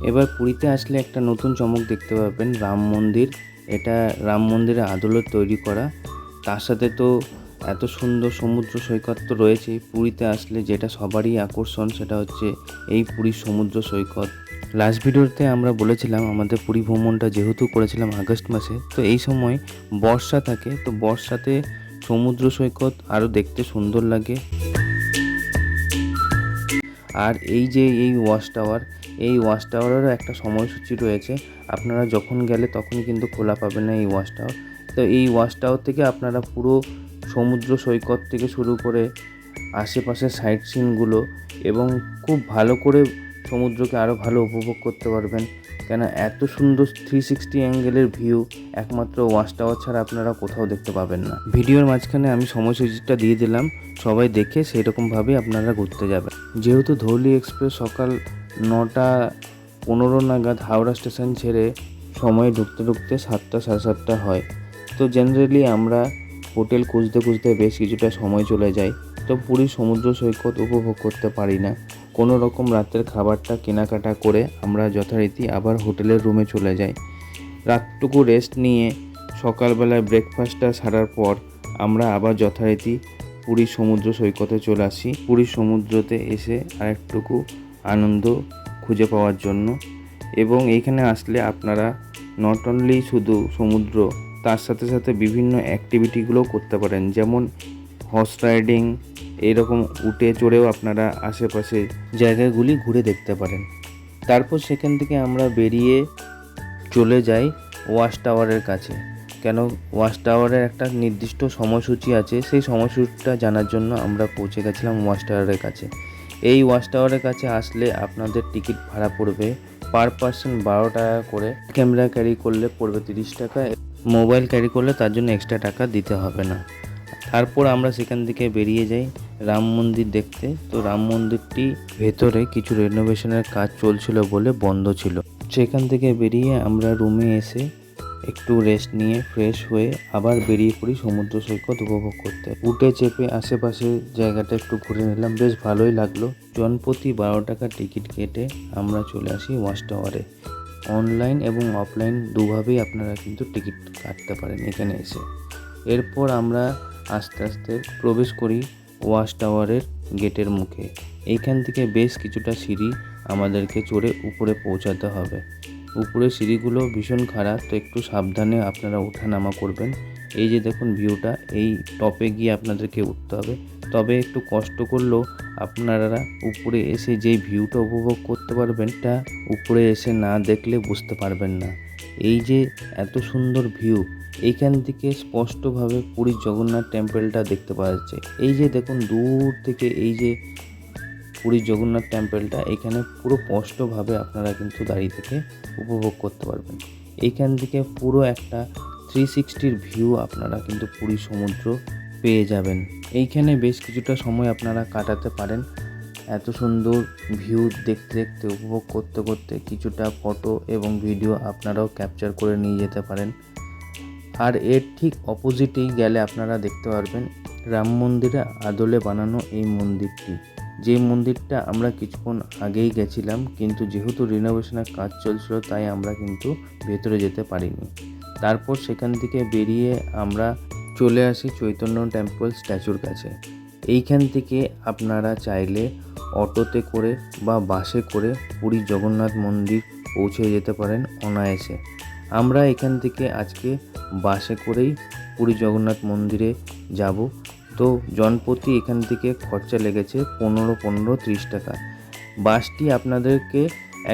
এবার পুরীতে আসলে একটা নতুন চমক দেখতে পাবেন, রাম মন্দির। এটা রাম মন্দিরের আদলে তৈরি করা। তার সাথে তো এত সুন্দর সমুদ্র সৈকত তো রয়েছেই। পুরীতে আসলে যেটা সবারই আকর্ষণ সেটা হচ্ছে এই পুরীর সমুদ্র সৈকত। লাস্ট ভিডিওতে আমরা বলেছিলাম আমাদের পুরী ভ্রমণটা যেহেতু করেছিলাম আগস্ট মাসে, তো এই সময় বর্ষা থাকে, তো বর্ষাতে সমুদ্র সৈকত আরও দেখতে সুন্দর লাগে। আর এই যে এই ওয়াচ টাওয়ার, এই ওয়াচ টাওয়ারেরও একটা সময়সূচি রয়েছে। আপনারা যখন গেলে তখনই কিন্তু খোলা পাবেন না এই ওয়াচ টাওয়ার। তো এই ওয়াচ টাওয়ার থেকে আপনারা পুরো সমুদ্র সৈকত থেকে শুরু করে আশেপাশের সাইট সিনগুলো এবং খুব ভালো করে সমুদ্রকে আরও ভালো উপভোগ করতে পারবেন। কেন এত সুন্দর 360 অ্যাঙ্গেলের ভিউ একমাত্র ওয়াচ টাওয়ার ছাড়া আপনারা কোথাও দেখতে পাবেন না। ভিডিওর মাঝখানে আমি সময়সূচিটা দিয়ে দিলাম, সবাই দেখে সেই রকমভাবেই আপনারা ঘুরতে যাবেন। যেহেতু ধৌলি এক্সপ্রেস সকাল 9:15 নাগাদ হাওড়া স্টেশন ছেড়ে সময় ঢুকতে ঢুকতে 7টা সাড়ে 7টা হয়, তো জেনারেলি আমরা হোটেল খুঁজতে খুঁজতে বেশ কিছুটা সময় চলে যায়। তো পুরীর সমুদ্র সৈকত উপভোগ করতে পারি না। কোনো রকম রাতের খাবারটা কেনাকাটা করে আমরা যথারীতি আবার হোটেলের রুমে চলে যাই। রাতটুকু রেস্ট নিয়ে সকালবেলায় ব্রেকফাস্টটা সারার পর আমরা আবার যথারীতি পুরীর সমুদ্র সৈকতে চলে আসি, পুরীর সমুদ্রতে এসে আরেকটুকু আনন্দ খুঁজে পাওয়ার জন্য। এবং এইখানে আসলে আপনারা নট অনলি শুধু সমুদ্র, তার সাথে সাথে বিভিন্ন অ্যাক্টিভিটিগুলোও করতে পারেন, যেমন হর্স রাইডিং, এইরকম উটে চড়েও আপনারা আশেপাশে জায়গাগুলি ঘুরে দেখতে পারেন। তারপর সেখান থেকে আমরা বেরিয়ে চলে যাই ওয়াচ টাওয়ারের কাছে। কেন ওয়াচ টাওয়ারের একটা নির্দিষ্ট সময়সূচি আছে, সেই সময়সূচিটা জানার জন্য আমরা পৌঁছে গেছিলাম ওয়াচ টাওয়ারের কাছে। এই ওয়াচ টাওয়ারের কাছে আসলে আপনাদের টিকিট ভাড়া পড়বে পার পার্সন 12 টাকা করে। ক্যামেরা ক্যারি করলে পড়বে 30 টাকা, মোবাইল ক্যারি করলে তার জন্য এক্সট্রা টাকা দিতে হবে না। তারপর আমরা সেখান থেকে বেরিয়ে যাই রাম মন্দির দেখতে। তো রাম মন্দিরটি ভেতরে কিছু রেনোভেশনের কাজ চলছিল বলে বন্ধ ছিল। সেখান থেকে বেরিয়ে আমরা রুমে এসে একটু রেস্ট নিয়ে ফ্রেশ হয়ে আবার বেরিয়ে পড়ি সমুদ্র সৈকত উপভোগ করতে। উটে চেপে আশেপাশে জায়গাটা একটু ঘুরে নিলাম, বেশ ভালোই লাগলো। জনপ্রতি 12 টাকা টিকিট কেটে আমরা চলে আসি ওয়াচ টাওয়ারে। অনলাইন এবং অফলাইন দুভাবেই আপনারা কিন্তু টিকিট কাটতে পারেন এখানে এসে। এরপর আমরা আস্তে আস্তে প্রবেশ করি ওয়াচ টাওয়ারের গেটের মুখে। এইখান থেকে বেশ কিছুটা সিঁড়ি আমাদেরকে চড়ে উপরে পৌঁছাতে হবে। উপরের সিঁড়িগুলো ভীষণ খারাপ, তো একটু সাবধানে আপনারা ওঠানামা করবেন। এই যে দেখুন ভিউটা, এই টপে গিয়ে আপনাদেরকে উঠতে হবে, তবে একটু কষ্ট করলেও আপনারা উপরে এসে যেই ভিউটা উপভোগ করতে পারবেন, তা উপরে এসে না দেখলে বুঝতে পারবেন না। এই যে এত সুন্দর ভিউ, এইখান থেকে স্পষ্টভাবে পুরীর জগন্নাথ টেম্পলটা দেখতে পাওয়া যাচ্ছে। এই যে দেখুন দূর থেকে এই যে পুরীর জগন্নাথ টেম্পলটা, এখানে পুরো স্পষ্টভাবে আপনারা কিন্তু দাঁড়িয়ে থেকে উপভোগ করতে পারবেন। এইখান থেকে পুরো একটা 360 ভিউ আপনারা কিন্তু পুরীর সমুদ্র পেয়ে যাবেন। এইখানে বেশ কিছুটা সময় আপনারা কাটাতে পারেন। এত সুন্দর ভিউ দেখতে দেখতে উপভোগ করতে করতে কিছুটা ফটো এবং ভিডিও আপনারাও ক্যাপচার করে নিয়ে যেতে পারেন। আর এর ঠিক অপোজিটেই গেলে আপনারা দেখতে পারবেন রাম মন্দিরে আদলে বানানো এই মন্দিরটি। যে মন্দিরটা আমরা কিছুক্ষণ আগেই গেছিলাম, কিন্তু যেহেতু রিনোভেশনের কাজ চলছিল তাই আমরা কিন্তু ভেতরে যেতে পারিনি। তারপর সেখান থেকে বেরিয়ে আমরা চলে আসি চৈতন্য টেম্পল স্ট্যাচুর কাছে। এইখান থেকে আপনারা চাইলে অটোতে করে বা বাসে করে পুরী জগন্নাথ মন্দির পৌঁছে যেতে পারেন অনায়াসে। আমরা এখান থেকে আজকে বাসে করেই পুরী জগন্নাথ মন্দিরে যাব। তো জনপ্রতি এখান থেকে খরচা লেগেছে 15-30 টাকা। বাসটি আপনাদেরকে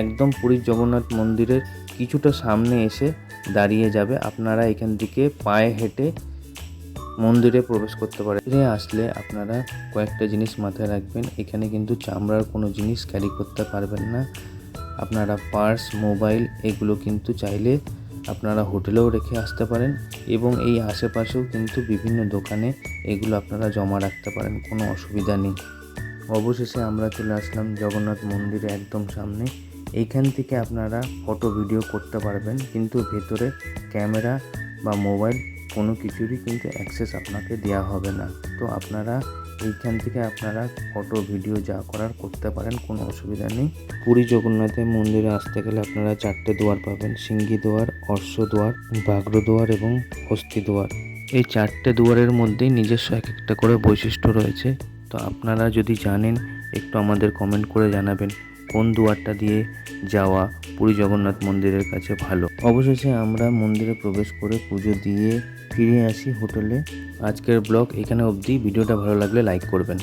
একদম পুরী জগন্নাথ মন্দিরের কিছুটা সামনে এসে দাঁড়িয়ে যাবে। আপনারা এখান থেকে পায়ে হেঁটে মন্দিরে প্রবেশ করতে পারেন। আসলে আপনারা কয়েকটা জিনিস মাথায় রাখবেন, এখানে কিন্তু চামড়ার কোনো জিনিস ক্যারি করতে পারবেন না। আপনারা পার্স, মোবাইল এগুলো কিন্তু চাইলে আপনারা হোটেলেও রেখে আসতে পারেন, এবং এই আশেপাশেও কিন্তু বিভিন্ন দোকানে এগুলো আপনারা জমা রাখতে পারেন, কোনো অসুবিধা নেই। অবশেষে আমরা চলে আসলাম জগন্নাথ মন্দিরে একদম সামনে। এইখান থেকে আপনারা ফটো ভিডিও করতে পারবেন, কিন্তু ভেতরে ক্যামেরা বা মোবাইল কোনো কিছুরই কিন্তু অ্যাক্সেস আপনাকে দেওয়া হবে না। তো আপনারা এইখান থেকে আপনারা ফটো ভিডিও যা করার করতে পারেন, কোনো অসুবিধা নেই। পুরী জগন্নাথের মন্দিরে আসতে গেলে আপনারা 4টে দুয়ার পাবেন: সিংহি দুয়ার, অশ্ব দুয়ার, ব্যাঘ্র দুয়ার এবং হস্তি দুয়ার। এই 4টে দুয়ারের মধ্যেই নিজস্ব এক একটা করে বৈশিষ্ট্য রয়েছে। তো আপনারা যদি জানেন একটু আমাদের কমেন্ট করে জানাবেন কোন দুয়ারটা দিয়ে যাওয়া পুরী জগন্নাথ মন্দিরের কাছে ভালো। অবশেষে আমরা মন্দিরে প্রবেশ করে পুজো দিয়ে ফিরে আসি হোটেলে। আজকের ব্লগ এখানে অবধি। ভিডিওটা ভালো লাগলে লাইক করবেন।